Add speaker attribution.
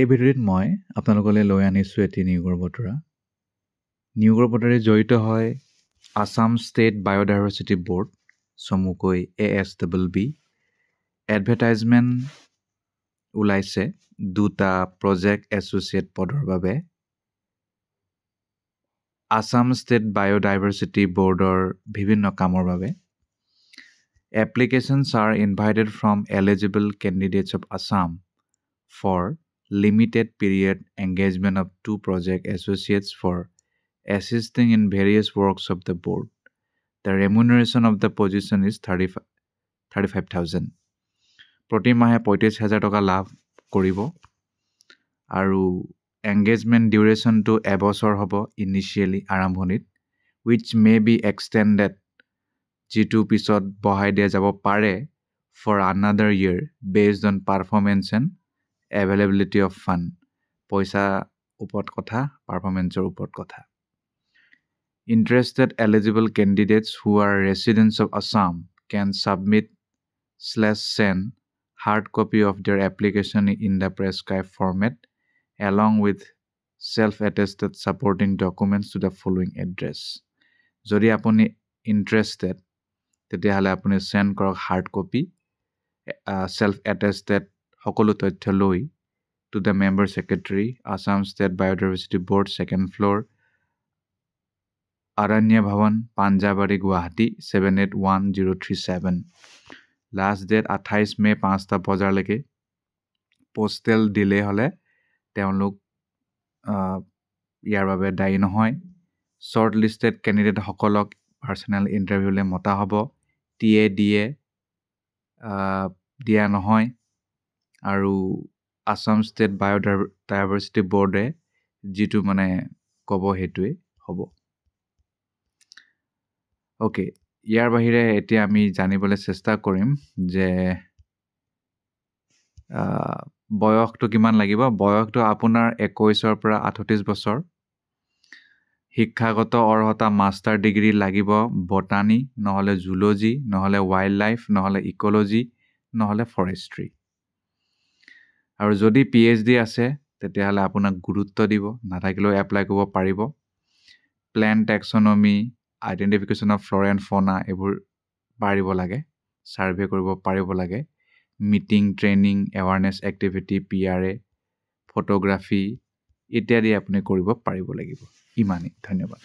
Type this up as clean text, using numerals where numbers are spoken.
Speaker 1: এই ভিডিঅ'ত মই আপোনালোকলৈ লৈ আনিছোঁ এটি নিয়োগৰ বতৰা। নিয়োগৰ বতৰাৰে জড়িত হয় আসাম ষ্টেট বায়'ডাইভাৰ্চিটি ব'ৰ্ড, চমুকৈ ASBB। এডভাৰটাইজমেণ্ট ওলাইছে দুটা প্ৰজেক্ট এছ'চিয়েট পদৰ বাবে। আসাম ষ্টেট বায়'ডাইভাৰ্চিটি ব'ৰ্ডৰ বিভিন্ন কামৰ বাবে। Applications are invited from eligible candidates of Assam for limited period engagement of 2 project associates for assisting in various works of the board. The remuneration of the position is 35,000. প্ৰতি মাহে 35,000 টকা লাভ কৰিব আৰু engagement duration to এবছৰ হ'ব initially আৰম্ভণিত, which may be extended যিটো পিছত বঢ়াই দিয়া যাব পাৰে for another year based on performance and availability of fund. পইচা ওপৰত কথা, পাৰফৰ্মেন্সৰ ওপৰত কথা। Interested eligible candidates who are residents of Assam can submit/send hard copy of their application in the prescribed format along with self-attested supporting documents to the following address. যদি আপুনি interested তেতিয়াহ'লে আপুনি send কৰক হাৰ্ড কপি, self-attested সকলো তথ্য লৈ to the member secretary, Assam State Biodiversity Board, 2nd floor, Aranya Bhavan, Panjabari, Guwahati, 781037. Last date 28 মে 5টা বজালৈকে। পোষ্টেল ডিলে হ'লে তেওঁলোক ইয়াৰ বাবে দায়ী নহয়। শ্বৰ্ট লিষ্টেড কেণ্ডিডেট সকলক পাৰ্চনেল ইণ্টাৰভিউলৈ মতা হ'ব। TA দিয়া নহয় আৰু আসাম ষ্টেট বায়'ডাইভাৰ্চিটি বৰ্ডে যিটো মানে ক'ব সেইটোৱে হ'ব। অ'কে, ইয়াৰ বাহিৰে এতিয়া আমি জানিবলৈ চেষ্টা কৰিম যে বয়সটো কিমান লাগিব। বয়সটো আপোনাৰ 21ৰ পৰা 38 বছৰ। শিক্ষাগত অৰ্হতা মাষ্টাৰ ডিগ্ৰী লাগিব, বটানী নহ'লে জুলজি নহ'লে ৱাইল্ড লাইফ নহ'লে ইক'লজি নহ'লে ফৰেষ্ট্ৰি। আৰু যদি PhD আছে তেতিয়াহ'লে আপোনাক গুৰুত্ব দিব, নাথাকিলেও এপ্লাই কৰিব পাৰিব। Plant taxonomy, identification of flora and fauna এইবোৰ পাৰিব লাগে, ছাৰ্ভে কৰিব পাৰিব লাগে। Meeting, training, awareness activity, PRA, photography ইত্যাদি আপুনি কৰিব পাৰিব লাগিব। ইমানেই, ধন্যবাদ।